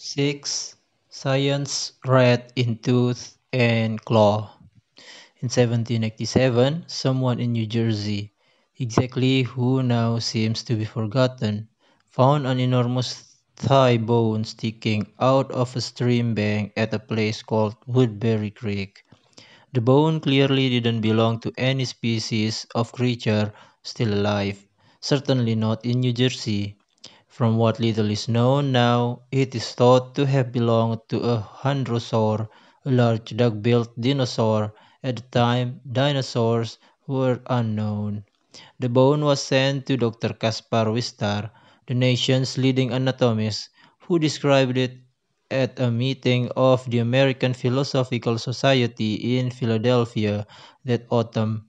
6. Science rat in tooth and claw. In 1787, someone in New Jersey, exactly who now seems to be forgotten, found an enormous thigh bone sticking out of a stream bank at a place called Woodbury Creek. The bone clearly didn't belong to any species of creature still alive, certainly not in New Jersey. From what little is known now, it is thought to have belonged to a Hadrosaur, a large dog-billed dinosaur. At the time, dinosaurs were unknown. The bone was sent to Dr. Caspar Wistar, the nation's leading anatomist, who described it at a meeting of the American Philosophical Society in Philadelphia that autumn.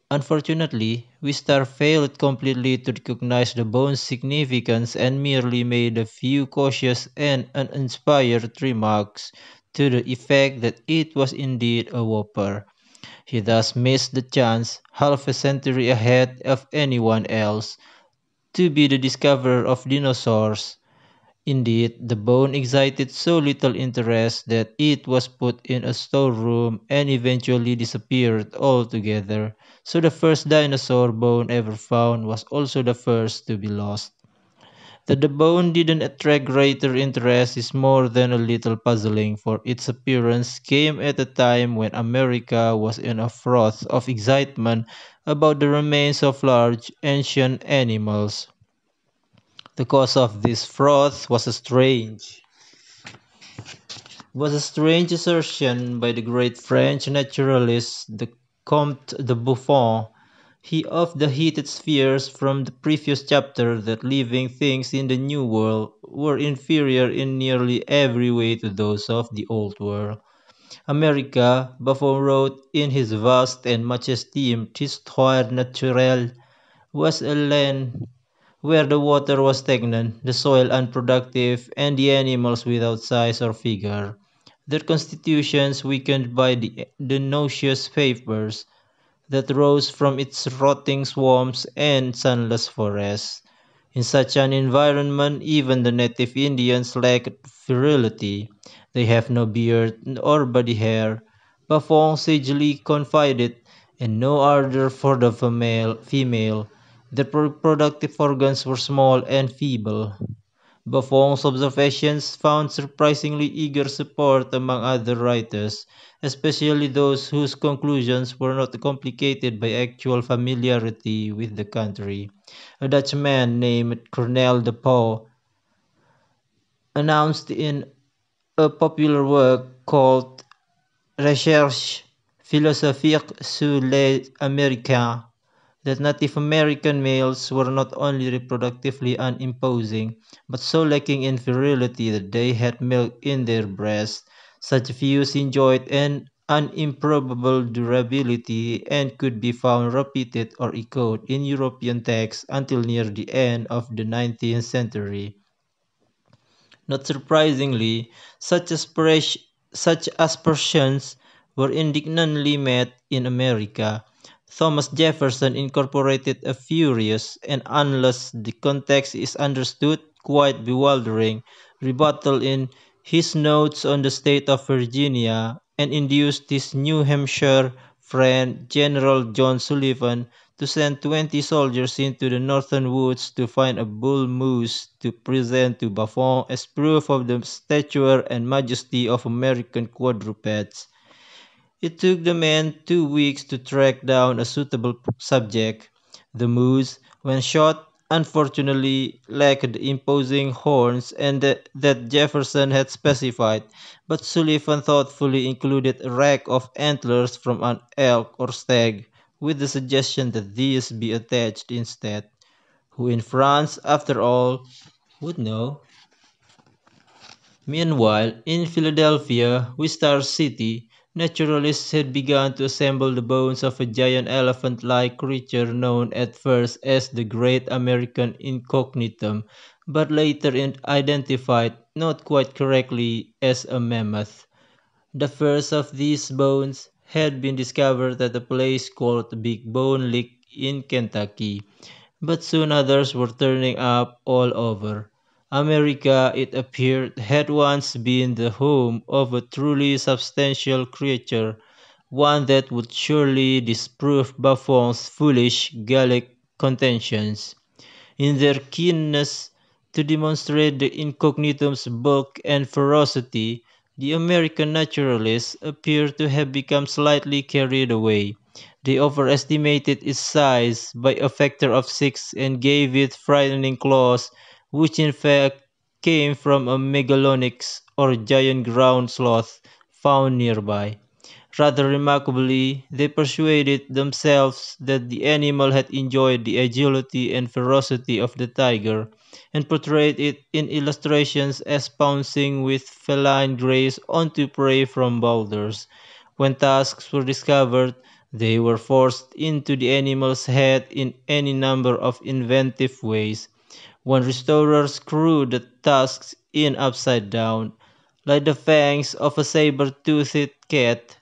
Unfortunately, Wistar failed completely to recognize the bone's significance and merely made a few cautious and uninspired remarks to the effect that it was indeed a whopper. He thus missed the chance, half a century ahead of anyone else, to be the discoverer of dinosaurs. Indeed, the bone excited so little interest that it was put in a storeroom and eventually disappeared altogether. So the first dinosaur bone ever found was also the first to be lost. That the bone didn't attract greater interest is more than a little puzzling, for its appearance came at a time when America was in a froth of excitement about the remains of large ancient animals. The cause of this froth was a strange assertion by the great French naturalist the Comte de Buffon, he of the heated spheres from the previous chapter, that living things in the New World were inferior in nearly every way to those of the Old World. America, Buffon wrote in his vast and much esteemed Histoire naturelle, was a land where the water was stagnant, the soil unproductive, and the animals without size or figure, their constitutions weakened by the nauseous vapors that rose from its rotting swamps and sunless forests. In such an environment, even the native Indians lack virility. They have no beard or body hair, Buffon sagely confided, and no ardor for the female. Their reproductive organs were small and feeble. Buffon's observations found surprisingly eager support among other writers, especially those whose conclusions were not complicated by actual familiarity with the country. A Dutchman named Cornel de Pauw announced in a popular work called Recherches philosophiques sur les Américains that Native American males were not only reproductively unimposing, but so lacking in virility that they had milk in their breasts. Such views enjoyed an unimprobable durability and could be found repeated or echoed in European texts until near the end of the 19th century. Not surprisingly, such aspersions were indignantly met in America. Thomas Jefferson incorporated a furious and, unless the context is understood, quite bewildering rebuttal in his notes on the state of Virginia, and induced his New Hampshire friend General John Sullivan to send 20 soldiers into the northern woods to find a bull moose to present to Buffon as proof of the stature and majesty of American quadrupeds. It took the men 2 weeks to track down a suitable subject. The moose, when shot, unfortunately lacked the imposing horns that Jefferson had specified, but Sullivan thoughtfully included a rack of antlers from an elk or stag, with the suggestion that these be attached instead. Who in France, after all, would know? Meanwhile, in Philadelphia, Wistar City, naturalists had begun to assemble the bones of a giant elephant-like creature known at first as the Great American Incognitum, but later identified, not quite correctly, as a mammoth. The first of these bones had been discovered at a place called Big Bone Lick in Kentucky, but soon others were turning up all over. America, it appeared, had once been the home of a truly substantial creature, one that would surely disprove Buffon's foolish Gallic contentions. In their keenness to demonstrate the incognitum's bulk and ferocity, the American naturalists appear to have become slightly carried away. They overestimated its size by a factor of 6 and gave it frightening claws, which in fact came from a megalonyx or giant ground sloth found nearby. Rather remarkably, they persuaded themselves that the animal had enjoyed the agility and ferocity of the tiger, and portrayed it in illustrations as pouncing with feline grace onto prey from boulders. When tusks were discovered, they were forced into the animal's head in any number of inventive ways. One restorer screwed the tusks in upside down, like the fangs of a saber-toothed cat,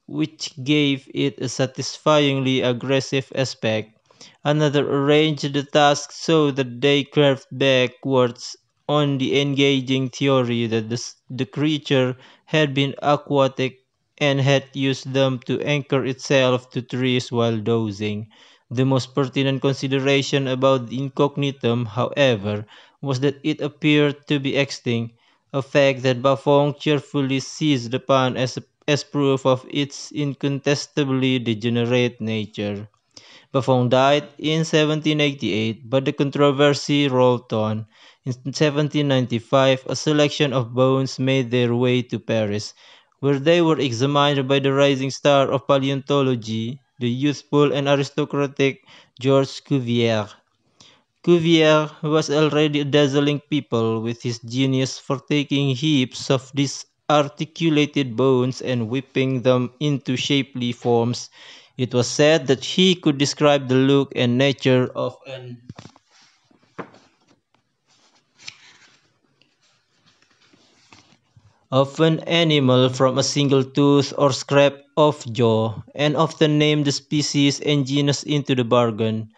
which gave it a satisfyingly aggressive aspect. Another arranged the tusks so that they curved backwards on the engaging theory that the creature had been aquatic and had used them to anchor itself to trees while dozing. The most pertinent consideration about the incognitum, however, was that it appeared to be extinct, a fact that Buffon cheerfully seized upon as proof of its incontestably degenerate nature. Buffon died in 1788, but the controversy rolled on. In 1795, a selection of bones made their way to Paris, where they were examined by the rising star of paleontology, the youthful and aristocratic Georges Cuvier. Cuvier was already a dazzling people with his genius for taking heaps of disarticulated bones and whipping them into shapely forms. It was said that he could describe the look and nature of an animal from a single tooth or scrap of jaw, and often named the species and genus into the bargain.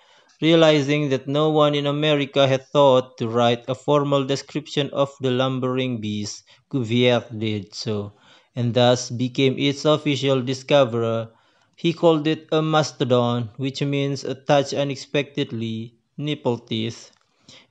Realizing that no one in America had thought to write a formal description of the lumbering beast, Cuvier did so, and thus became its official discoverer. He called it a mastodon, which means a touch unexpectedly, nipple teeth.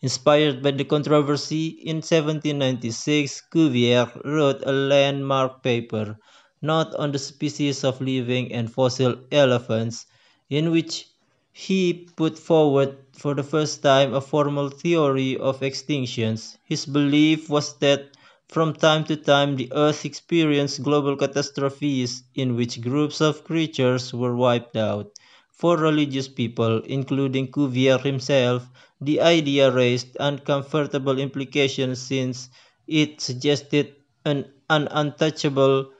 Inspired by the controversy, in 1796 Cuvier wrote a landmark paper, Note on the Species of Living and Fossil Elephants, in which he put forward for the first time a formal theory of extinctions. His belief was that from time to time the Earth experienced global catastrophes in which groups of creatures were wiped out. For religious people, including Cuvier himself, the idea raised uncomfortable implications since it suggested an untouchable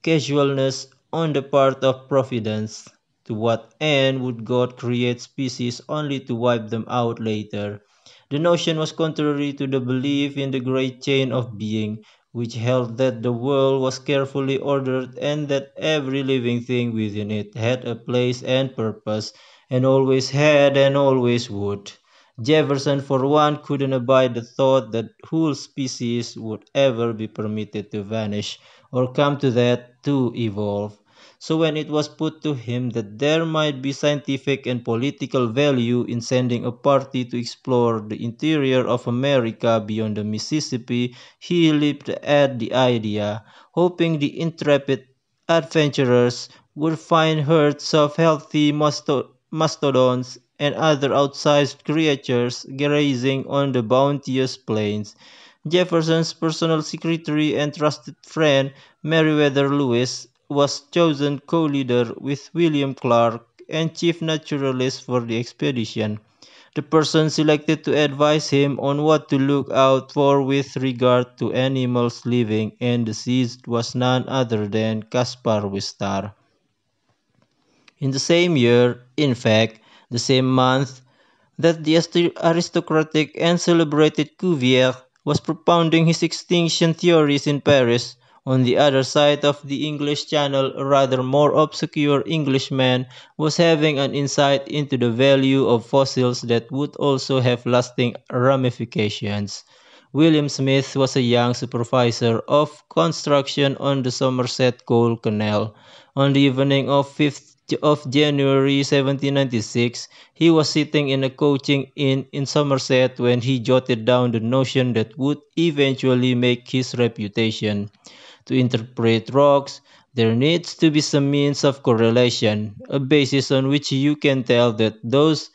casualness on the part of Providence. To what end would God create species only to wipe them out later? The notion was contrary to the belief in the great chain of being, which held that the world was carefully ordered and that every living thing within it had a place and purpose, and always had and always would. Jefferson, for one, couldn't abide the thought that whole species would ever be permitted to vanish or come to that to evolve. So when it was put to him that there might be scientific and political value in sending a party to explore the interior of America beyond the Mississippi, he leaped at the idea, hoping the intrepid adventurers would find herds of healthy mastodons and other outsized creatures grazing on the bounteous plains. Jefferson's personal secretary and trusted friend, Meriwether Lewis, was chosen co-leader with William Clark and chief naturalist for the expedition. The person selected to advise him on what to look out for with regard to animals living and deceased was none other than Caspar Wistar. In the same year, in fact, the same month, that the aristocratic and celebrated Cuvier was propounding his extinction theories in Paris. On the other side of the English Channel, a rather more obscure Englishman was having an insight into the value of fossils that would also have lasting ramifications. William Smith was a young supervisor of construction on the Somerset Coal Canal. On the evening of 5th of January 1796, he was sitting in a coaching inn in Somerset when he jotted down the notion that would eventually make his reputation. To interpret rocks, there needs to be some means of correlation, a basis on which you can tell that those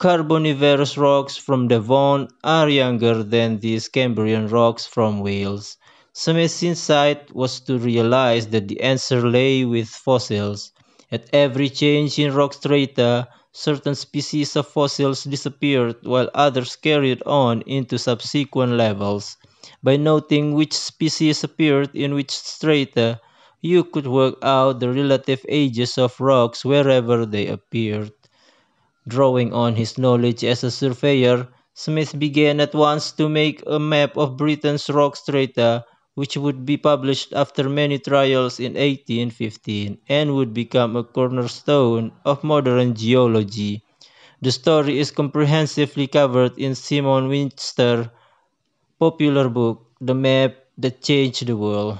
Carboniferous rocks from Devon are younger than these Cambrian rocks from Wales. Smith's insight was to realize that the answer lay with fossils. At every change in rock strata, certain species of fossils disappeared while others carried on into subsequent levels. By noting which species appeared in which strata, you could work out the relative ages of rocks wherever they appeared. Drawing on his knowledge as a surveyor, Smith began at once to make a map of Britain's rock strata, which would be published after many trials in 1815 and would become a cornerstone of modern geology. The story is comprehensively covered in Simon Winchester's popular book, The Map That Changed the World.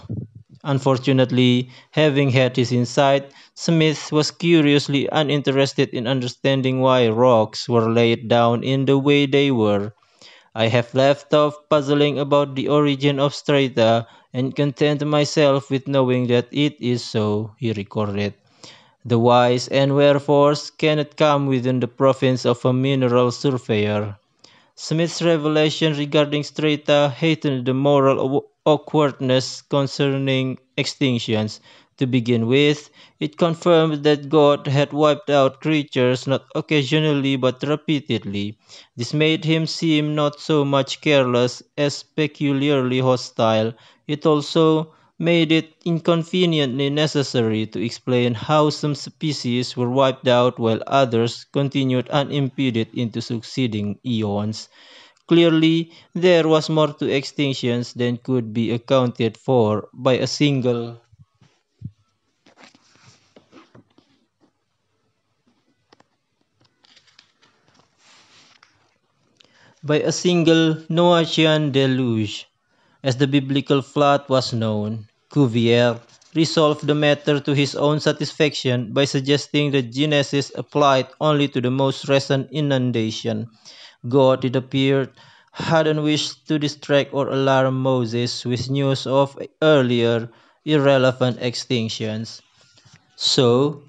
Unfortunately, having had his insight, Smith was curiously uninterested in understanding why rocks were laid down in the way they were. I have left off puzzling about the origin of strata and content myself with knowing that it is so, he recorded. The whys and wherefores cannot come within the province of a mineral surveyor. Smith's revelation regarding strata heightened the moral awkwardness concerning extinctions. To begin with, it confirmed that God had wiped out creatures not occasionally but repeatedly. This made him seem not so much careless as peculiarly hostile. It also made it inconveniently necessary to explain how some species were wiped out while others continued unimpeded into succeeding eons. Clearly, there was more to extinctions than could be accounted for by a single Noachian deluge, as the biblical flood was known. Cuvier resolved the matter to his own satisfaction by suggesting that Genesis applied only to the most recent inundation. God, it appeared, hadn't wished to distract or alarm Moses with news of earlier irrelevant extinctions. So,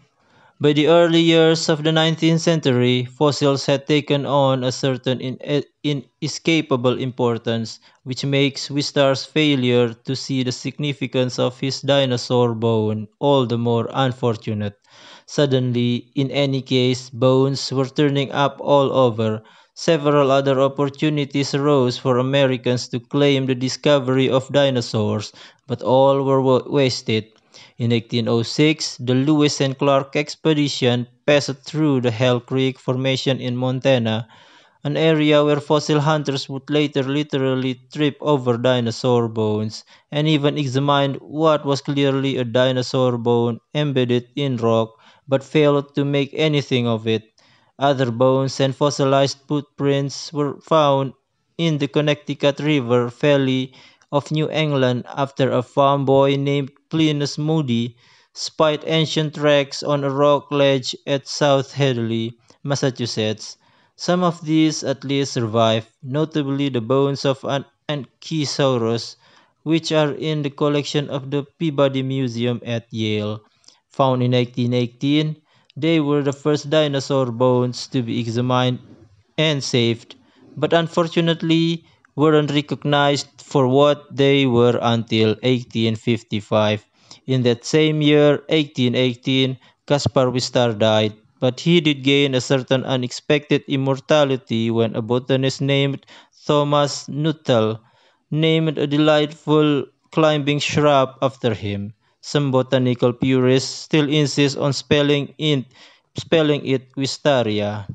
by the early years of the 19th century, fossils had taken on a certain inescapable importance, which makes Wistar's failure to see the significance of his dinosaur bone all the more unfortunate. Suddenly, in any case, bones were turning up all over. Several other opportunities arose for Americans to claim the discovery of dinosaurs, but all were wasted. In 1806, the Lewis and Clark expedition passed through the Hell Creek Formation in Montana, an area where fossil hunters would later literally trip over dinosaur bones and even examined what was clearly a dinosaur bone embedded in rock but failed to make anything of it. Other bones and fossilized footprints were found in the Connecticut River Valley of New England after a farm boy named Plinus Moody spied ancient tracks on a rock ledge at South Hadley, Massachusetts. Some of these at least survive, notably the bones of an Ankylosaurus, which are in the collection of the Peabody Museum at Yale. Found in 1918, they were the first dinosaur bones to be examined and saved, but unfortunately weren't recognized for what they were until 1855. In that same year, 1818, Caspar Wistar died, but he did gain a certain unexpected immortality when a botanist named Thomas Nuttall named a delightful climbing shrub after him. Some botanical purists still insist on spelling it Wistaria.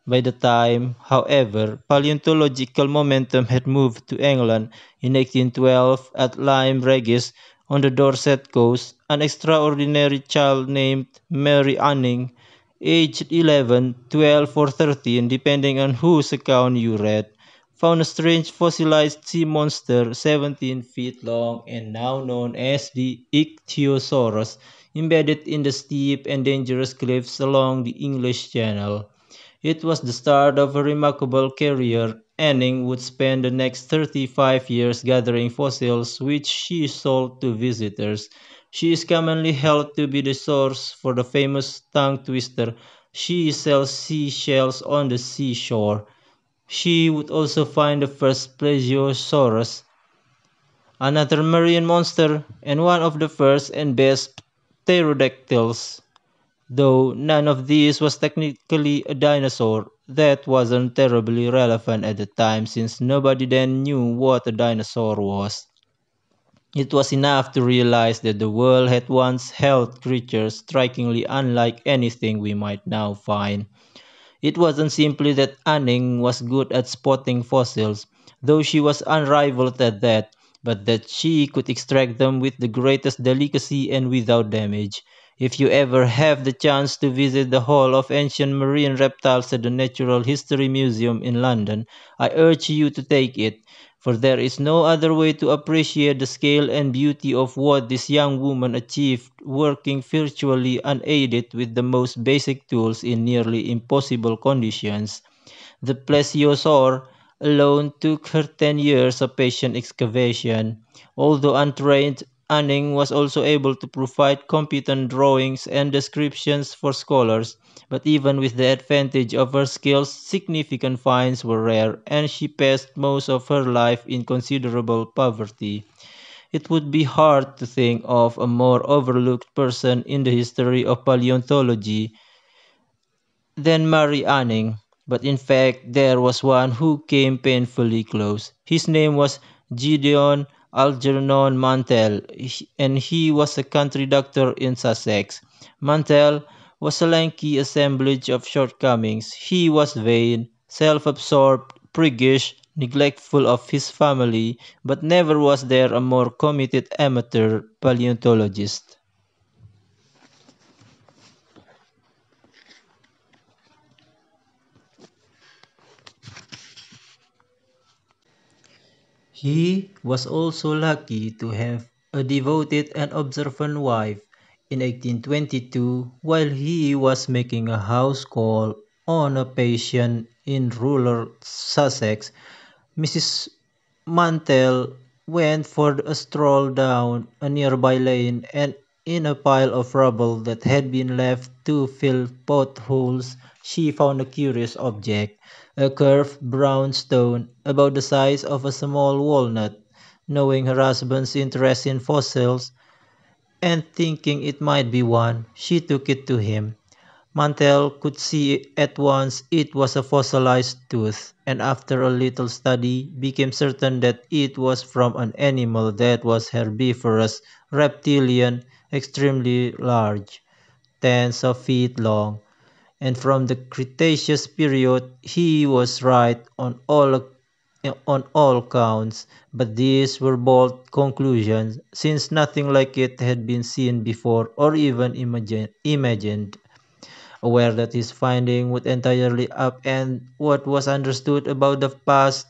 By the time, however, paleontological momentum had moved to England in 1812 at Lyme Regis on the Dorset coast, an extraordinary child named Mary Anning, aged 11, 12, or 13, depending on whose account you read, found a strange fossilized sea monster 17 feet long and now known as the Ichthyosaurus, embedded in the steep and dangerous cliffs along the English Channel. It was the start of a remarkable career. Anning would spend the next 35 years gathering fossils which she sold to visitors. She is commonly held to be the source for the famous tongue twister. She sells seashells on the seashore. She would also find the first plesiosaurus, another marine monster, and one of the first and best pterodactyls. Though none of these was technically a dinosaur, that wasn't terribly relevant at the time since nobody then knew what a dinosaur was. It was enough to realize that the world had once held creatures strikingly unlike anything we might now find. It wasn't simply that Anning was good at spotting fossils, though she was unrivaled at that, but that she could extract them with the greatest delicacy and without damage. If you ever have the chance to visit the Hall of Ancient Marine Reptiles at the Natural History Museum in London, I urge you to take it, for there is no other way to appreciate the scale and beauty of what this young woman achieved working virtually unaided with the most basic tools in nearly impossible conditions. The plesiosaur alone took her 10 years of patient excavation. Although untrained, Anning was also able to provide competent drawings and descriptions for scholars, but even with the advantage of her skills, significant finds were rare, and she passed most of her life in considerable poverty. It would be hard to think of a more overlooked person in the history of paleontology than Mary Anning, but in fact there was one who came painfully close. His name was Gideon Algernon Mantell, and he was a country doctor in Sussex. Mantell was a lanky assemblage of shortcomings. He was vain, self-absorbed, priggish, neglectful of his family, but never was there a more committed amateur paleontologist. He was also lucky to have a devoted and observant wife. In 1822, while he was making a house call on a patient in rural Sussex, Mrs. Mantell went for a stroll down a nearby lane, and in a pile of rubble that had been left to fill potholes she found a curious object, a curved brown stone about the size of a small walnut. Knowing her husband's interest in fossils, and thinking it might be one, she took it to him. Mantell could see at once it was a fossilized tooth, and after a little study became certain that it was from an animal that was herbivorous, reptilian, extremely large, tens of feet long, and from the Cretaceous period. He was right on all counts, but these were bold conclusions, since nothing like it had been seen before or even imagined. Aware that his finding would entirely upend what was understood about the past,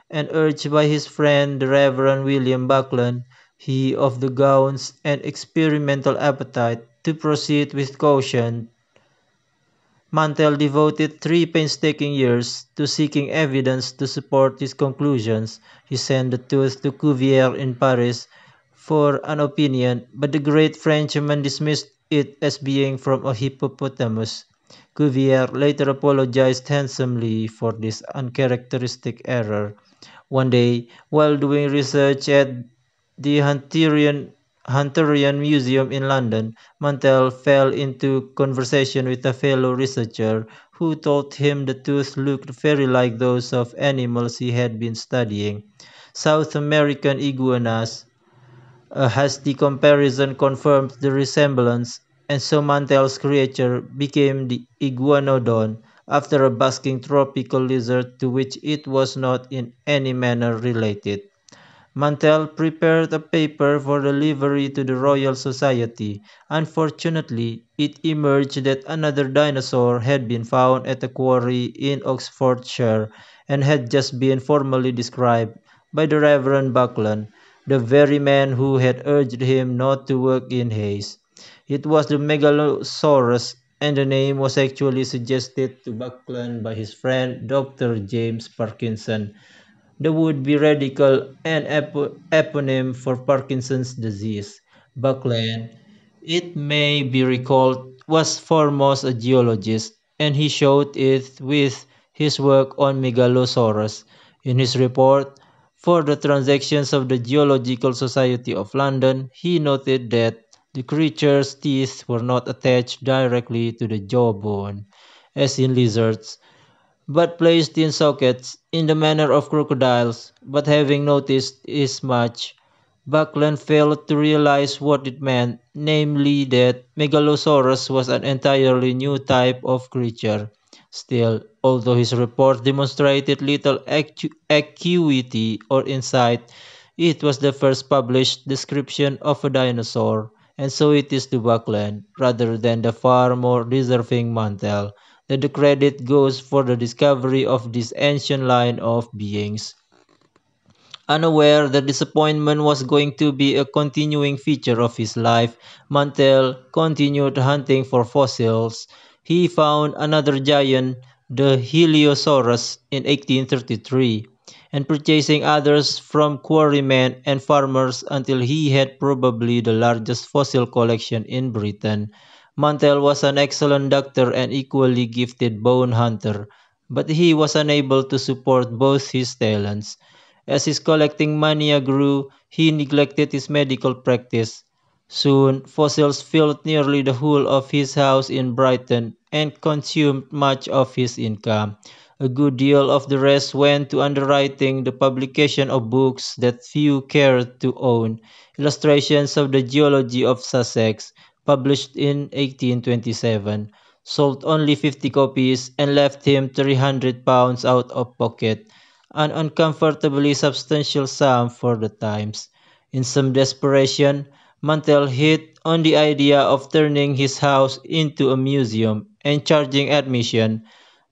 and urged by his friend the Reverend William Buckland, he of the gowns and experimental appetite, to proceed with caution. Mantell devoted 3 painstaking years to seeking evidence to support his conclusions. He sent the tooth to Cuvier in Paris for an opinion, but the great Frenchman dismissed it as being from a hippopotamus. Cuvier later apologized handsomely for this uncharacteristic error. One day, while doing research at the Hunterian Museum in London, Mantell fell into conversation with a fellow researcher who told him the tooth looked very like those of animals he had been studying. South American iguanas. A hasty comparison confirmed the resemblance, and so Mantell's creature became the iguanodon, after a basking tropical lizard to which it was not in any manner related. Mantell prepared a paper for delivery to the Royal Society. Unfortunately, it emerged that another dinosaur had been found at a quarry in Oxfordshire, and had just been formally described by the Reverend Buckland, the very man who had urged him not to work in haste. It was the Megalosaurus, and the name was actually suggested to Buckland by his friend Dr. James Parkinson, the would-be radical and eponym for Parkinson's disease. Buckland, it may be recalled, was foremost a geologist, and he showed it with his work on Megalosaurus. In his report for the Transactions of the Geological Society of London, he noted that the creature's teeth were not attached directly to the jawbone, as in lizards, but placed in sockets in the manner of crocodiles. But having noticed as much, Buckland failed to realize what it meant, namely that Megalosaurus was an entirely new type of creature. Still, although his report demonstrated little acuity or insight, it was the first published description of a dinosaur, and so it is to Buckland, rather than the far more deserving Mantel, that the credit goes for the discovery of this ancient line of beings. Unaware that disappointment was going to be a continuing feature of his life, Mantel continued hunting for fossils. He found another giant, the Heliosaurus, in 1833, and purchasing others from quarrymen and farmers until he had probably the largest fossil collection in Britain. Mantel was an excellent doctor and equally gifted bone hunter, but he was unable to support both his talents. As his collecting mania grew, he neglected his medical practice. Soon, fossils filled nearly the whole of his house in Brighton and consumed much of his income. A good deal of the rest went to underwriting the publication of books that few cared to own. Illustrations of the Geology of Sussex, published in 1827, sold only 50 copies and left him £300 out of pocket, an uncomfortably substantial sum for the times. In some desperation, Mantel hit on the idea of turning his house into a museum and charging admission,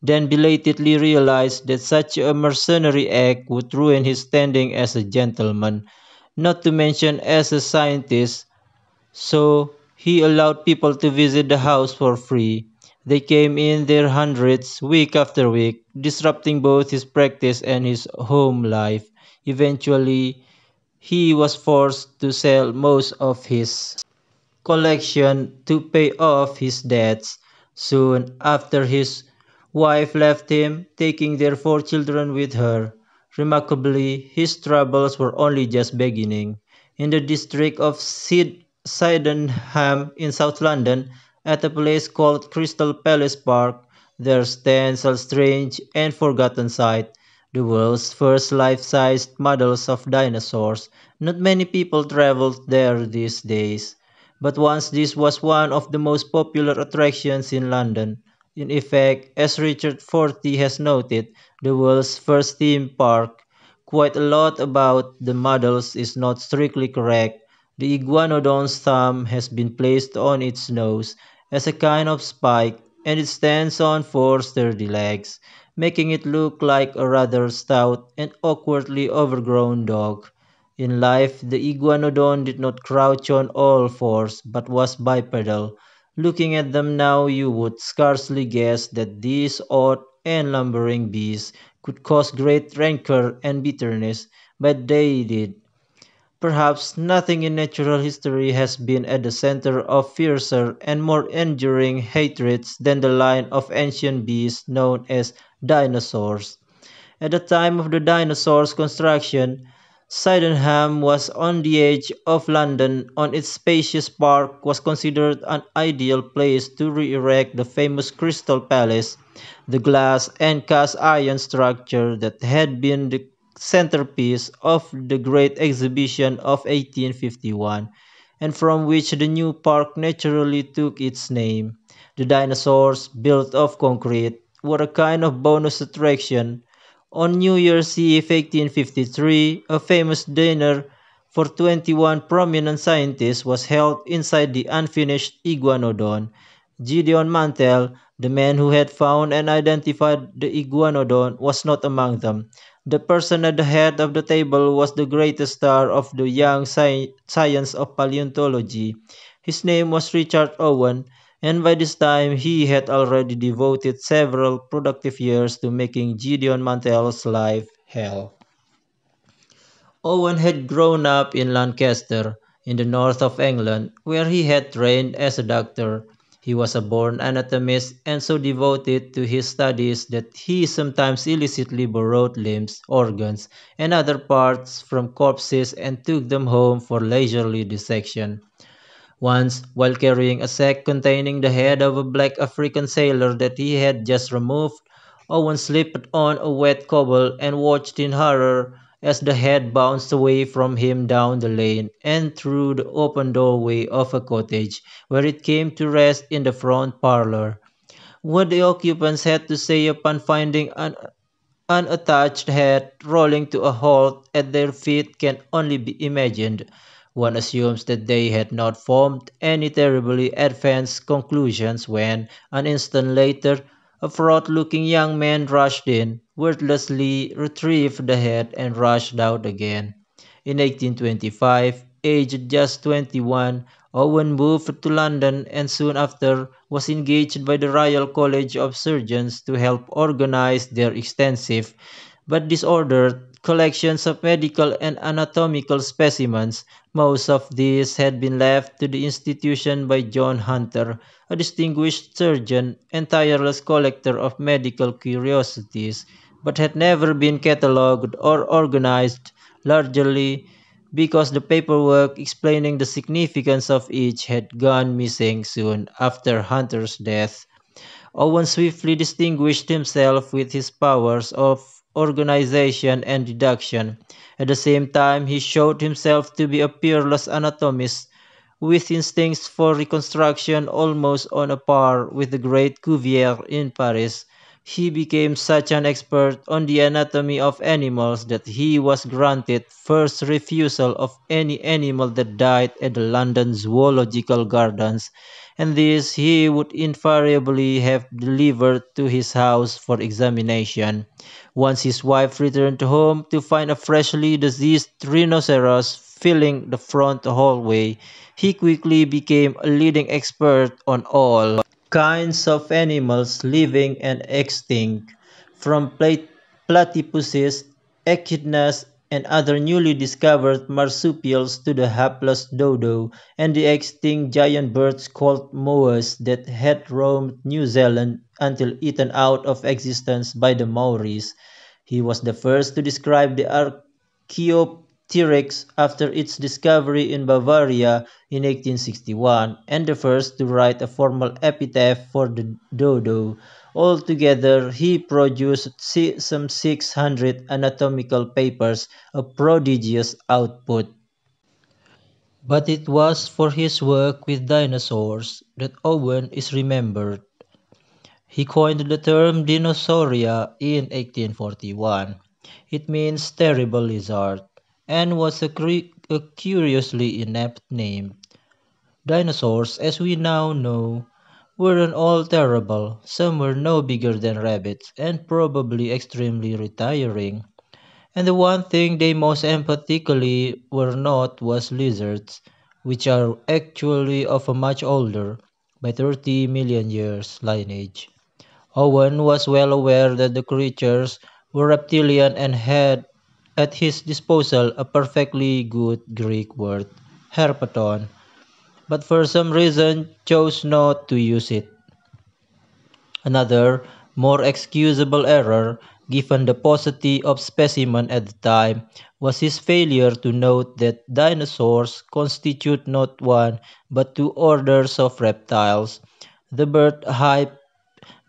then belatedly realized that such a mercenary act would ruin his standing as a gentleman, not to mention as a scientist, so he allowed people to visit the house for free. They came in their hundreds week after week, disrupting both his practice and his home life. Eventually, he was forced to sell most of his collection to pay off his debts. Soon after, his wife left him, taking their four children with her. Remarkably, his troubles were only just beginning. In the district of Sydenham in South London, at a place called Crystal Palace Park, there stands a strange and forgotten sight, the world's first life-sized models of dinosaurs. Not many people travel there these days, but once this was one of the most popular attractions in London. In effect, as Richard Fortey has noted, the world's first theme park. Quite a lot about the models is not strictly correct. The iguanodon's thumb has been placed on its nose as a kind of spike, and it stands on four sturdy legs, making it look like a rather stout and awkwardly overgrown dog. In life, the iguanodon did not crouch on all fours, but was bipedal. Looking at them now, you would scarcely guess that these odd and lumbering beasts could cause great rancor and bitterness, but they did. Perhaps nothing in natural history has been at the center of fiercer and more enduring hatreds than the line of ancient beasts known as dinosaurs. At the time of the dinosaurs' construction, Sydenham was on the edge of London. On its spacious park was considered an ideal place to re-erect the famous Crystal Palace, the glass and cast iron structure that had been the centerpiece of the great exhibition of 1851, and from which the new park naturally took its name. The dinosaurs, built of concrete, were a kind of bonus attraction. On New Year's Eve 1853, a famous dinner for 21 prominent scientists was held inside the unfinished Iguanodon. Gideon Mantell, The man who had found and identified the iguanodon was not among them. The person at the head of the table was the greatest star of the young science of paleontology. His name was Richard Owen, and by this time he had already devoted several productive years to making Gideon Mantell's life hell. Owen had grown up in Lancaster, in the north of England, where he had trained as a doctor. He was a born anatomist and so devoted to his studies that he sometimes illicitly borrowed limbs, organs, and other parts from corpses and took them home for leisurely dissection. Once, while carrying a sack containing the head of a black African sailor that he had just removed, Owen slipped on a wet cobble and watched in horror as the head bounced away from him down the lane and through the open doorway of a cottage, where it came to rest in the front parlor. What the occupants had to say upon finding an unattached head rolling to a halt at their feet can only be imagined. One assumes that they had not formed any terribly advanced conclusions when, an instant later, a fraught-looking young man rushed in, wordlessly retrieved the head, and rushed out again. In 1825, aged just 21, Owen moved to London and soon after was engaged by the Royal College of Surgeons to help organize their extensive but disordered collections of medical and anatomical specimens. Most of these had been left to the institution by John Hunter, a distinguished surgeon and tireless collector of medical curiosities, but had never been catalogued or organized, largely because the paperwork explaining the significance of each had gone missing soon after Hunter's death. Owen swiftly distinguished himself with his powers of organization and deduction. At the same time, he showed himself to be a peerless anatomist with instincts for reconstruction almost on a par with the great Cuvier in Paris. He became such an expert on the anatomy of animals that he was granted first refusal of any animal that died at the London Zoological Gardens, and this he would invariably have delivered to his house for examination. Once his wife returned home to find a freshly diseased rhinoceros filling the front hallway, he quickly became a leading expert on all kinds of animals living and extinct, from platypuses, echidnas, and other newly discovered marsupials to the hapless dodo and the extinct giant birds called moas that had roamed New Zealand until eaten out of existence by the Maoris. He was the first to describe the Archaeopteryx after its discovery in Bavaria in 1861, and the first to write a formal epitaph for the dodo. Altogether, he produced some 600 anatomical papers, a prodigious output. But it was for his work with dinosaurs that Owen is remembered. He coined the term dinosauria in 1841. It means terrible lizard, and was a curiously inept name. Dinosaurs, as we now know, weren't all terrible. Some were no bigger than rabbits, and probably extremely retiring. And the one thing they most emphatically were not was lizards, which are actually of a much older, by 30 million years, lineage. Owen was well aware that the creatures were reptilian and had at his disposal a perfectly good Greek word, herpaton, but for some reason chose not to use it. Another, more excusable error, given the paucity of specimen at the time, was his failure to note that dinosaurs constitute not one but two orders of reptiles, the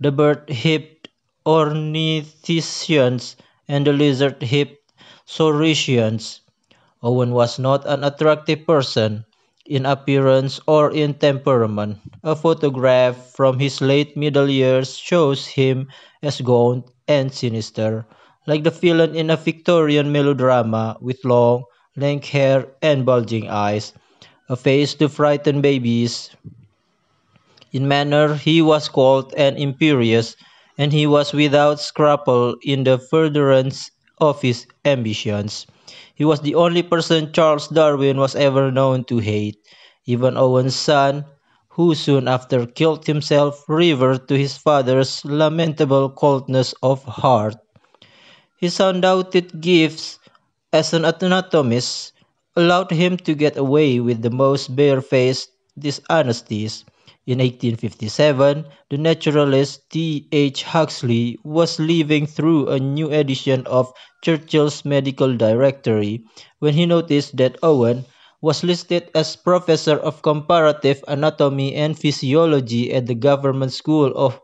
the bird-hipped ornithischians and the lizard-hipped saurischians. Owen was not an attractive person, in appearance or in temperament. A photograph from his late middle years shows him as gaunt and sinister, like the villain in a Victorian melodrama, with long, lank hair and bulging eyes, a face to frighten babies, In manner he was cold and imperious, and he was without scruple in the furtherance of his ambitions. He was the only person Charles Darwin was ever known to hate. Even Owen's son, who soon after killed himself, reverted to his father's lamentable coldness of heart. His undoubted gifts as an anatomist allowed him to get away with the most barefaced dishonesties. In 1857, the naturalist T. H. Huxley was leafing through a new edition of Churchill's Medical Directory when he noticed that Owen was listed as professor of comparative anatomy and physiology at the Government School of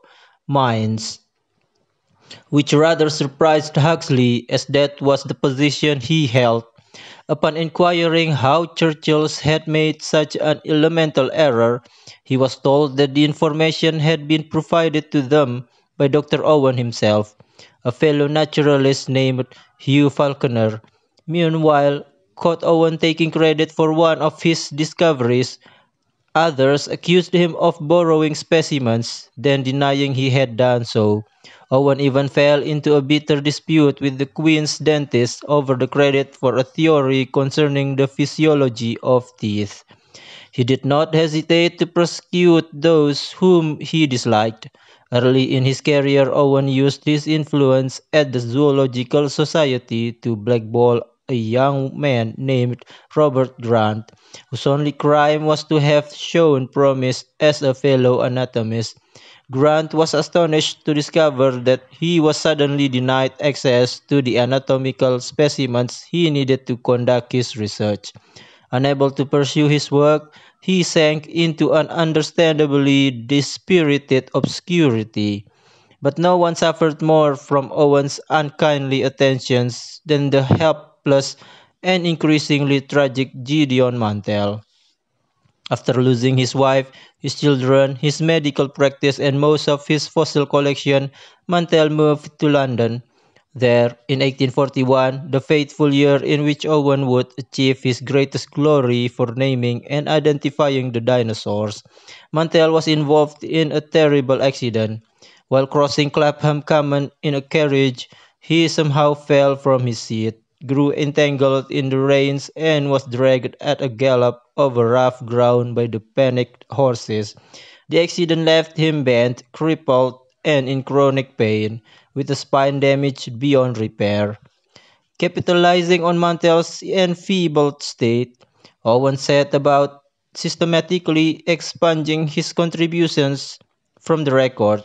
Mines, which rather surprised Huxley as that was the position he held. Upon inquiring how Churchill's had made such an elemental error, he was told that the information had been provided to them by Dr. Owen himself, a fellow naturalist named Hugh Falconer. Meanwhile, caught Owen taking credit for one of his discoveries, others accused him of borrowing specimens, then denying he had done so. Owen even fell into a bitter dispute with the Queen's dentist over the credit for a theory concerning the physiology of teeth. He did not hesitate to prosecute those whom he disliked. Early in his career, Owen used his influence at the Zoological Society to blackball a young man named Robert Grant, whose only crime was to have shown promise as a fellow anatomist. Grant was astonished to discover that he was suddenly denied access to the anatomical specimens he needed to conduct his research. Unable to pursue his work, he sank into an understandably dispirited obscurity. But no one suffered more from Owen's unkindly attentions than the helpless and increasingly tragic Gideon Mantell. After losing his wife, his children, his medical practice, and most of his fossil collection, Mantell moved to London. There, in 1841, the fateful year in which Owen would achieve his greatest glory for naming and identifying the dinosaurs, Mantell was involved in a terrible accident. While crossing Clapham Common in a carriage, he somehow fell from his seat, grew entangled in the reins, and was dragged at a gallop over rough ground by the panicked horses. The accident left him bent, crippled, and in chronic pain, with a spine damaged beyond repair. Capitalizing on Mantell's enfeebled state, Owen set about systematically expunging his contributions from the record,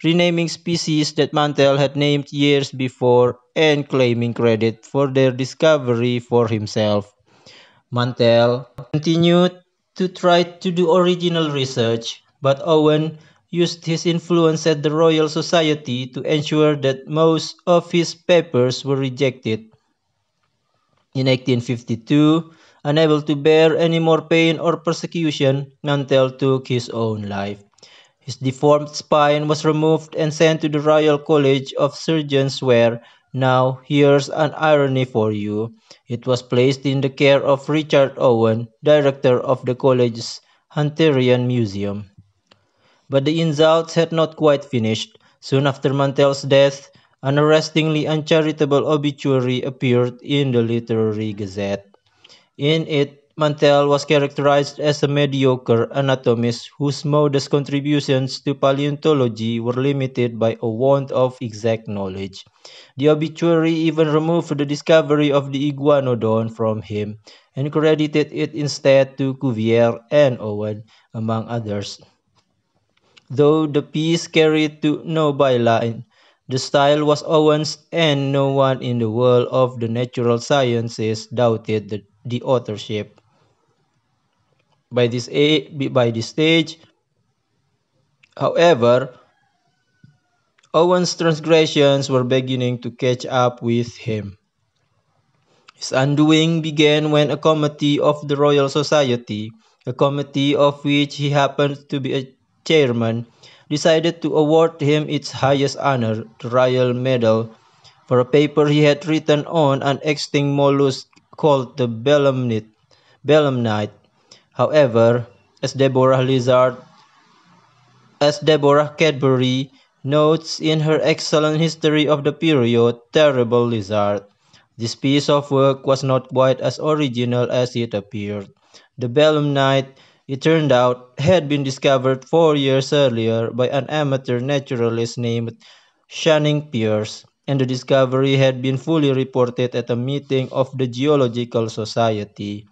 renaming species that Mantell had named years before and claiming credit for their discovery for himself. Mantell continued to try to do original research, but Owen used his influence at the Royal Society to ensure that most of his papers were rejected. In 1852, unable to bear any more pain or persecution, Mantell took his own life. His deformed spine was removed and sent to the Royal College of Surgeons where, now here's an irony for you, it was placed in the care of Richard Owen, director of the college's Hunterian Museum. But the insults had not quite finished. Soon after Mantell's death, an arrestingly uncharitable obituary appeared in the Literary Gazette. In it, Mantell was characterized as a mediocre anatomist whose modest contributions to paleontology were limited by a want of exact knowledge. The obituary even removed the discovery of the iguanodon from him and credited it instead to Cuvier and Owen, among others. Though the piece carried to no byline, the style was Owen's and no one in the world of the natural sciences doubted the authorship. By this stage, however, Owen's transgressions were beginning to catch up with him. His undoing began when a committee of the Royal Society, a committee of which he happened to be a chairman, decided to award him its highest honor, the Royal Medal, for a paper he had written on an extinct mollusk called the belemnite. However, as Deborah Lizard As Deborah Cadbury notes in her excellent history of the period, Terrible Lizard, this piece of work was not quite as original as it appeared. The belemnite, it turned out, had been discovered 4 years earlier by an amateur naturalist named Channing Pierce, and the discovery had been fully reported at a meeting of the Geological Society.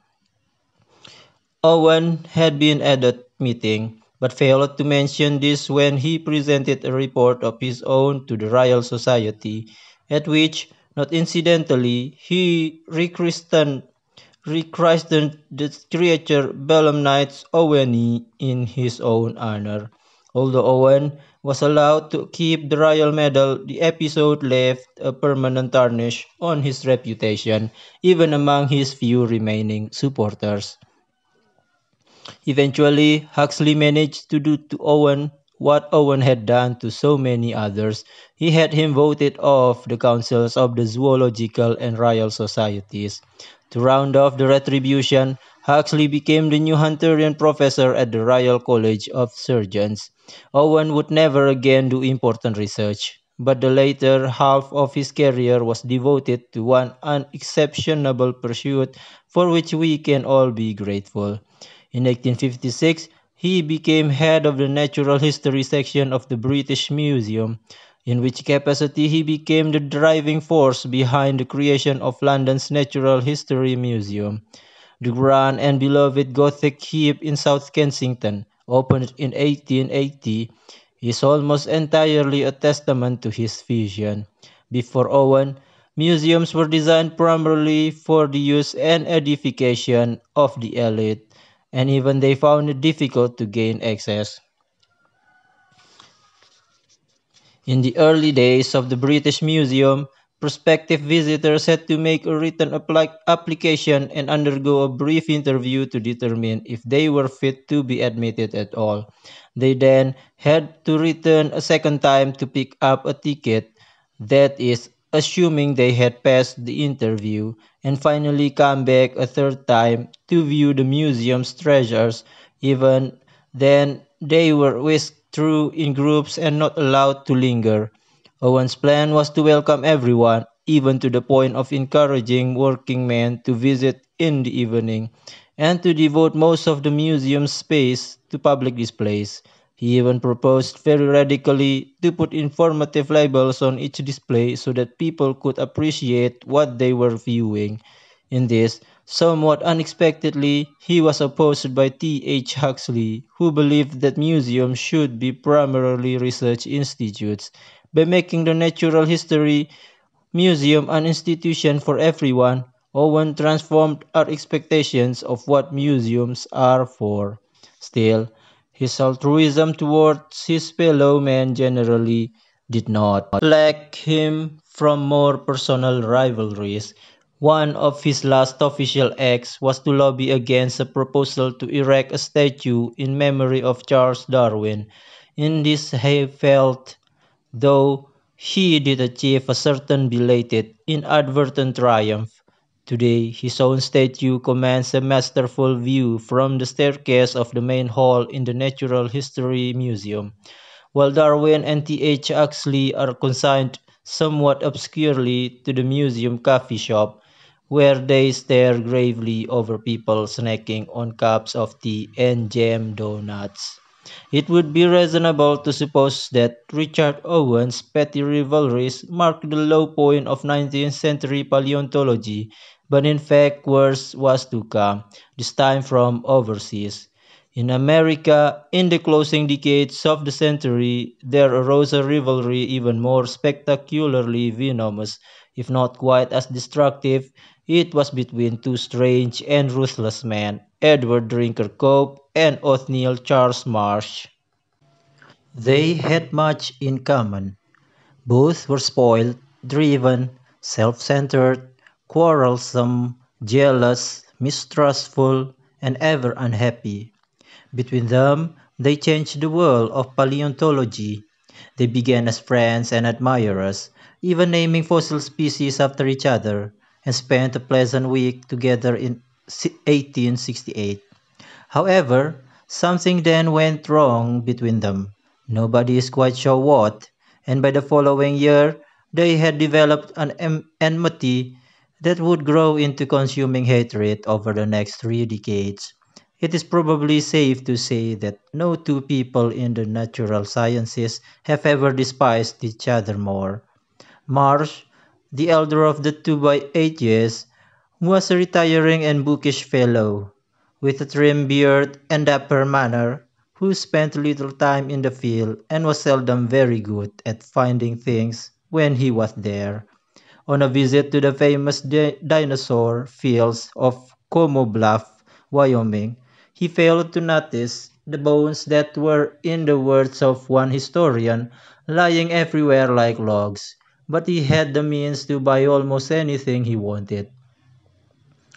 Owen had been at that meeting, but failed to mention this when he presented a report of his own to the Royal Society, at which, not incidentally, he rechristened the creature Belemnites Oweni in his own honor. Although Owen was allowed to keep the royal medal, the episode left a permanent tarnish on his reputation, even among his few remaining supporters. Eventually, Huxley managed to do to Owen what Owen had done to so many others. He had him voted off the councils of the zoological and royal societies. To round off the retribution, Huxley became the new Hunterian professor at the Royal College of Surgeons. Owen would never again do important research, but the later half of his career was devoted to one unexceptionable pursuit for which we can all be grateful. In 1856, he became head of the Natural History section of the British Museum, in which capacity he became the driving force behind the creation of London's Natural History Museum. The grand and beloved Gothic Keep in South Kensington, opened in 1880, is almost entirely a testament to his vision. Before Owen, museums were designed primarily for the use and edification of the elite, and even they found it difficult to gain access. In the early days of the British Museum, prospective visitors had to make a written application and undergo a brief interview to determine if they were fit to be admitted at all. They then had to return a second time to pick up a ticket, that is, assuming they had passed the interview, and finally come back a third time to view the museum's treasures. Even then, they were whisked through in groups and not allowed to linger. Owen's plan was to welcome everyone, even to the point of encouraging working men to visit in the evening, and to devote most of the museum's space to public displays. He even proposed very radically to put informative labels on each display so that people could appreciate what they were viewing. In this, somewhat unexpectedly, he was opposed by T. H. Huxley, who believed that museums should be primarily research institutes. By making the Natural History Museum an institution for everyone, Owen transformed our expectations of what museums are for. Still, his altruism towards his fellow men generally did not lack him from more personal rivalries. One of his last official acts was to lobby against a proposal to erect a statue in memory of Charles Darwin. In this he felt, though he did achieve a certain belated, inadvertent triumph. Today, his own statue commands a masterful view from the staircase of the main hall in the Natural History Museum, while Darwin and T. H. Huxley are consigned somewhat obscurely to the museum coffee shop, where they stare gravely over people snacking on cups of tea and jam donuts. It would be reasonable to suppose that Richard Owen's petty rivalries marked the low point of 19th century paleontology, but in fact worse was to come, this time from overseas. In America, in the closing decades of the century, there arose a rivalry even more spectacularly venomous, if not quite as destructive. It was between two strange and ruthless men, Edward Drinker Cope and Othniel Charles Marsh. They had much in common. Both were spoiled, driven, self-centered, quarrelsome, jealous, mistrustful, and ever unhappy. Between them, they changed the world of paleontology. They began as friends and admirers, even naming fossil species after each other, and spent a pleasant week together in 1868. However, something then went wrong between them. Nobody is quite sure what, and by the following year they had developed an enmity that would grow into consuming hatred over the next 3 decades. It is probably safe to say that no two people in the natural sciences have ever despised each other more. Marsh, the elder of the two by 8 years, was a retiring and bookish fellow, with a trim beard and dapper manner, who spent little time in the field and was seldom very good at finding things when he was there. On a visit to the famous dinosaur fields of Como Bluff, Wyoming, he failed to notice the bones that were, in the words of one historian, lying everywhere like logs, but he had the means to buy almost anything he wanted.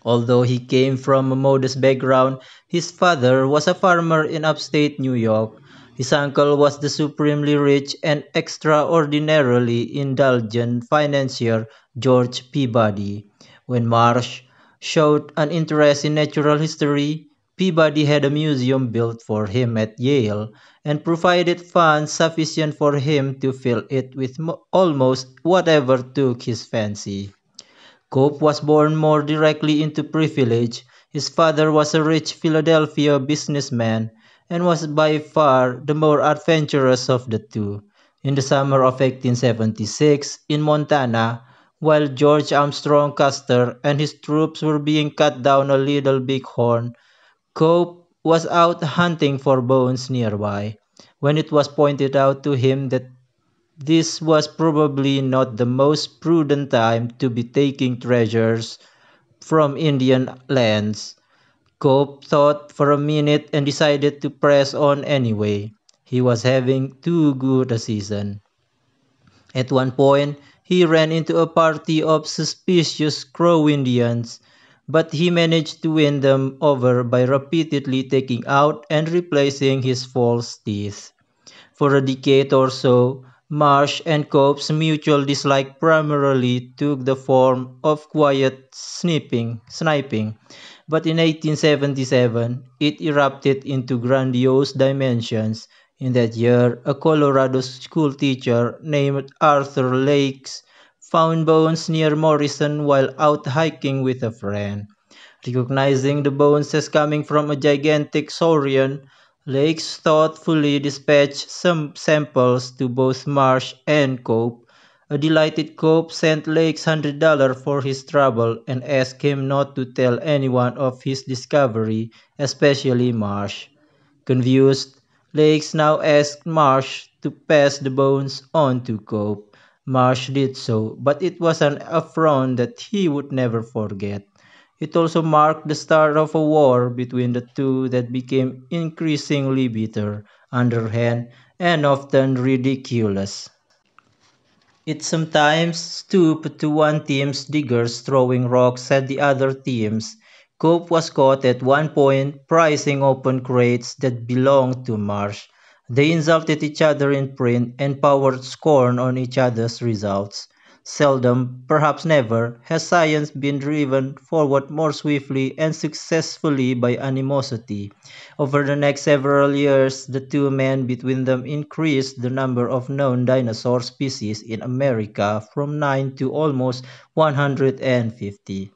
Although he came from a modest background, his father was a farmer in upstate New York. His uncle was the supremely rich and extraordinarily indulgent financier George Peabody. When Marsh showed an interest in natural history, Peabody had a museum built for him at Yale and provided funds sufficient for him to fill it with almost whatever took his fancy. Cope was born more directly into privilege. His father was a rich Philadelphia businessman and was by far the more adventurous of the two. In the summer of 1876, in Montana, while George Armstrong Custer and his troops were being cut down a Little Bighorn, Cope was out hunting for bones nearby. When it was pointed out to him that this was probably not the most prudent time to be taking treasures from Indian lands. Cope thought for a minute and decided to press on anyway. He was having too good a season. At one point, he ran into a party of suspicious Crow Indians, but he managed to win them over by repeatedly taking out and replacing his false teeth. For a decade or so, Marsh and Cope's mutual dislike primarily took the form of quiet sniping, but in 1877 it erupted into grandiose dimensions. In that year, a Colorado schoolteacher named Arthur Lakes found bones near Morrison while out hiking with a friend. Recognizing the bones as coming from a gigantic saurian, Lakes thoughtfully dispatched some samples to both Marsh and Cope. A delighted Cope sent Lakes $100 for his trouble and asked him not to tell anyone of his discovery, especially Marsh. Confused, Lakes now asked Marsh to pass the bones on to Cope. Marsh did so, but it was an affront that he would never forget. It also marked the start of a war between the two that became increasingly bitter, underhand, and often ridiculous. It sometimes stooped to one team's diggers throwing rocks at the other team's. Cope was caught at one point prizing open crates that belonged to Marsh. They insulted each other in print and poured scorn on each other's results. Seldom, perhaps never, has science been driven forward more swiftly and successfully by animosity. Over the next several years, the two men between them increased the number of known dinosaur species in America from 9 to almost 150.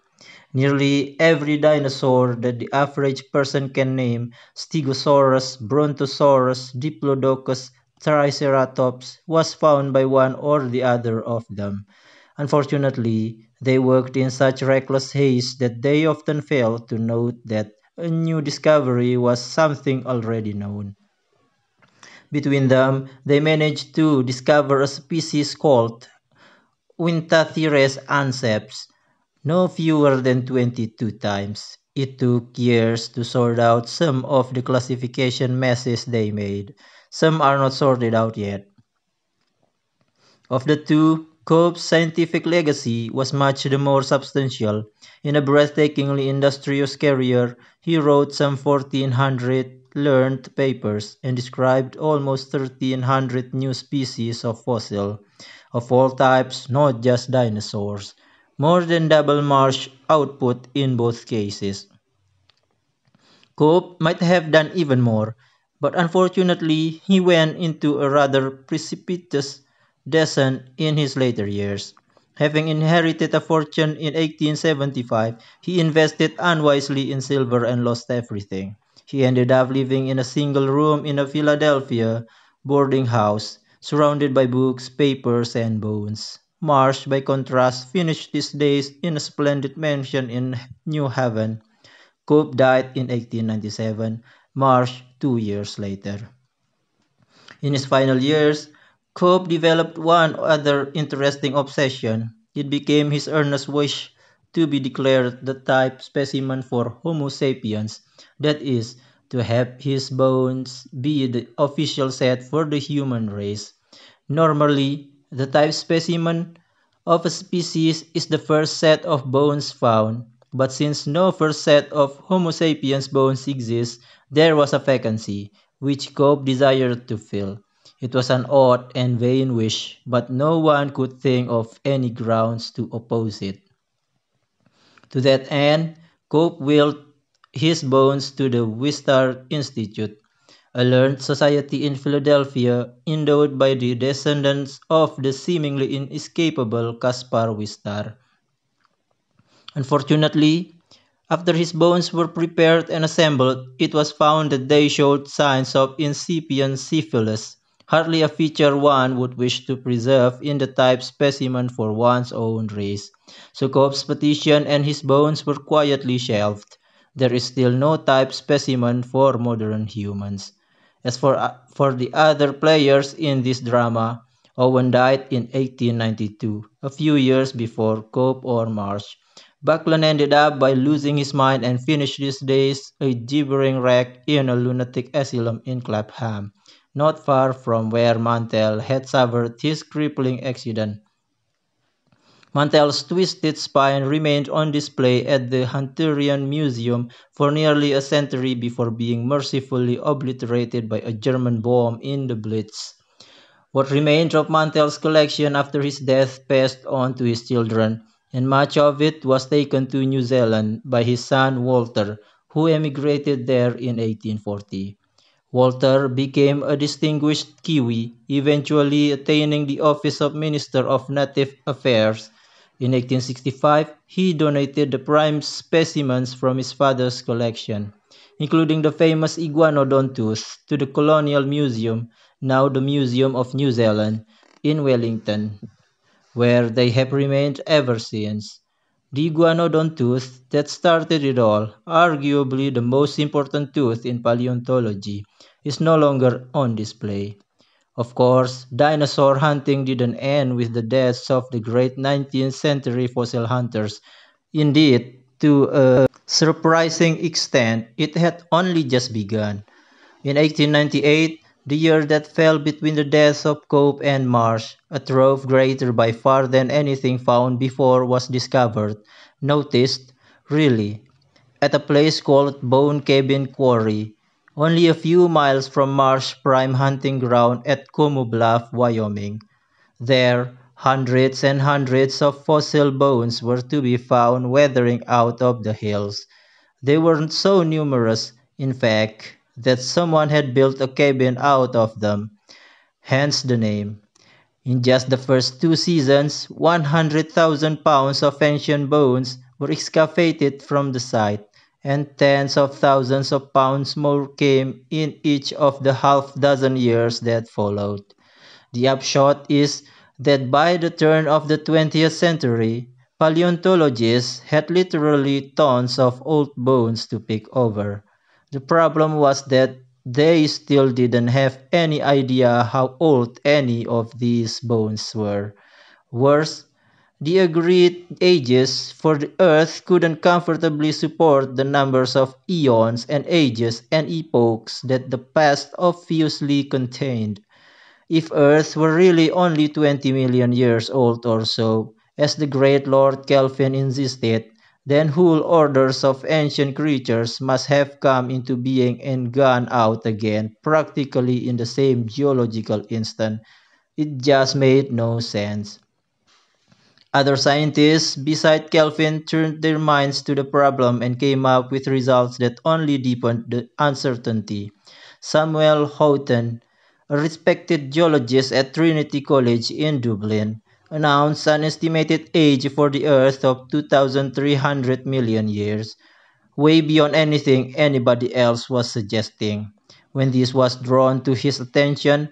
Nearly every dinosaur that the average person can name, Stegosaurus, Brontosaurus, Diplodocus, Triceratops, was found by one or the other of them. Unfortunately, they worked in such reckless haste that they often failed to note that a new discovery was something already known. Between them, they managed to discover a species called Winthathires anceps, no fewer than 22 times. It took years to sort out some of the classification messes they made. Some are not sorted out yet. Of the two, Cope's scientific legacy was much the more substantial. In a breathtakingly industrious career, he wrote some 1,400 learned papers and described almost 1,300 new species of fossil, of all types, not just dinosaurs, more than double Marsh output in both cases. Cope might have done even more, but unfortunately he went into a rather precipitous descent in his later years. Having inherited a fortune in 1875, he invested unwisely in silver and lost everything. He ended up living in a single room in a Philadelphia boarding house, surrounded by books, papers, and bones. Marsh, by contrast, finished his days in a splendid mansion in New Haven. Cope died in 1897, Marsh 2 years later. In his final years, Cope developed one other interesting obsession. It became his earnest wish to be declared the type specimen for Homo sapiens, that is, to have his bones be the official set for the human race. Normally, the type specimen of a species is the first set of bones found, but since no first set of Homo sapiens bones exists, there was a vacancy, which Cope desired to fill. It was an odd and vain wish, but no one could think of any grounds to oppose it. To that end, Cope willed his bones to the Wistar Institute, a learned society in Philadelphia endowed by the descendants of the seemingly inescapable Caspar Wistar. Unfortunately, after his bones were prepared and assembled, it was found that they showed signs of incipient syphilis, hardly a feature one would wish to preserve in the type specimen for one's own race. So Cope's petition and his bones were quietly shelved. There is still no type specimen for modern humans. As for the other players in this drama, Owen died in 1892, a few years before Cope or Marsh. Buckland ended up by losing his mind and finished his days a gibbering wreck in a lunatic asylum in Clapham, not far from where Mantell had suffered his crippling accident. Mantell's twisted spine remained on display at the Hunterian Museum for nearly a century before being mercifully obliterated by a German bomb in the Blitz. What remained of Mantell's collection after his death passed on to his children, and much of it was taken to New Zealand by his son Walter, who emigrated there in 1840. Walter became a distinguished Kiwi, eventually attaining the office of Minister of Native Affairs. In 1865, he donated the prime specimens from his father's collection, including the famous iguanodon tooth, to the Colonial Museum, now the Museum of New Zealand, in Wellington, where they have remained ever since. The iguanodon tooth that started it all, arguably the most important tooth in paleontology, is no longer on display. Of course, dinosaur hunting didn't end with the deaths of the great 19th century fossil hunters. Indeed, to a surprising extent, it had only just begun. In 1898, the year that fell between the deaths of Cope and Marsh, a trove greater by far than anything found before was discovered, noticed, really, at a place called Bone Cabin Quarry, only a few miles from Marsh prime hunting ground at Como Bluff, Wyoming. There, hundreds and hundreds of fossil bones were to be found weathering out of the hills. They were so numerous, in fact, that someone had built a cabin out of them, hence the name. In just the first 2 seasons, 100,000 pounds of ancient bones were excavated from the site, and tens of thousands of pounds more came in each of the half-dozen years that followed. The upshot is that by the turn of the 20th century, paleontologists had literally tons of old bones to pick over. The problem was that they still didn't have any idea how old any of these bones were. Worse, the agreed ages for the Earth couldn't comfortably support the numbers of eons and ages and epochs that the past obviously contained. If Earth were really only 20 million years old or so, as the great Lord Kelvin insisted, then whole orders of ancient creatures must have come into being and gone out again practically in the same geological instant. It just made no sense. Other scientists, beside Kelvin, turned their minds to the problem and came up with results that only deepened the uncertainty. Samuel Houghton, a respected geologist at Trinity College in Dublin, announced an estimated age for the Earth of 2,300 million years, way beyond anything anybody else was suggesting. When this was drawn to his attention,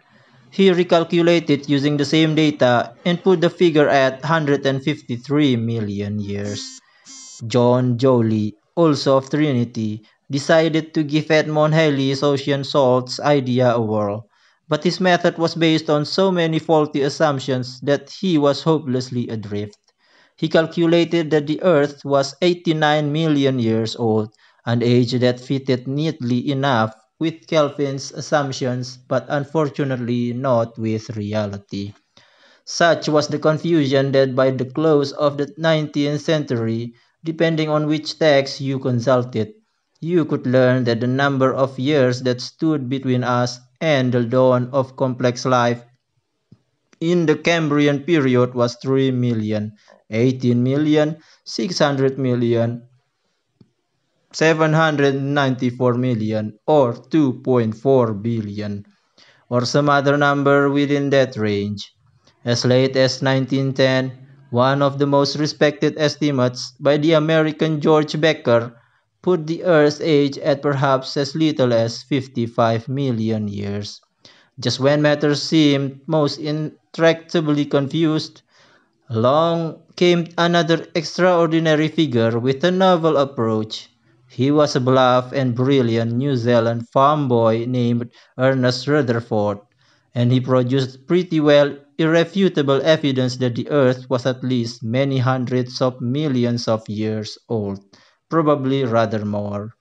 he recalculated using the same data and put the figure at 153 million years. John Joly, also of Trinity, decided to give Edmond Halley's ocean salts idea a whirl, but his method was based on so many faulty assumptions that he was hopelessly adrift. He calculated that the Earth was 89 million years old, an age that fitted neatly enough with Kelvin's assumptions, but unfortunately not with reality. Such was the confusion that by the close of the 19th century, depending on which text you consulted, you could learn that the number of years that stood between us and the dawn of complex life in the Cambrian period was 3 million, 18 million, 600 million, 794 million, or 2.4 billion, or some other number within that range. As late as 1910, one of the most respected estimates by the American George Becker put the Earth's age at perhaps as little as 55 million years. Just when matters seemed most intractably confused, along came another extraordinary figure with a novel approach. He was a bluff and brilliant New Zealand farm boy named Ernest Rutherford, and he produced pretty well irrefutable evidence that the Earth was at least many hundreds of millions of years old, probably rather more.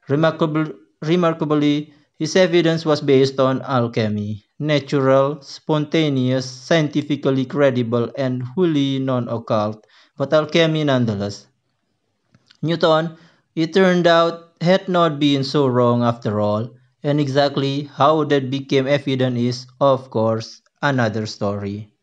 Remarkably, his evidence was based on alchemy, natural, spontaneous, scientifically credible, and wholly non-occult, but alchemy nonetheless. Newton, it turned out, had not been so wrong after all, and exactly how that became evident is, of course, another story.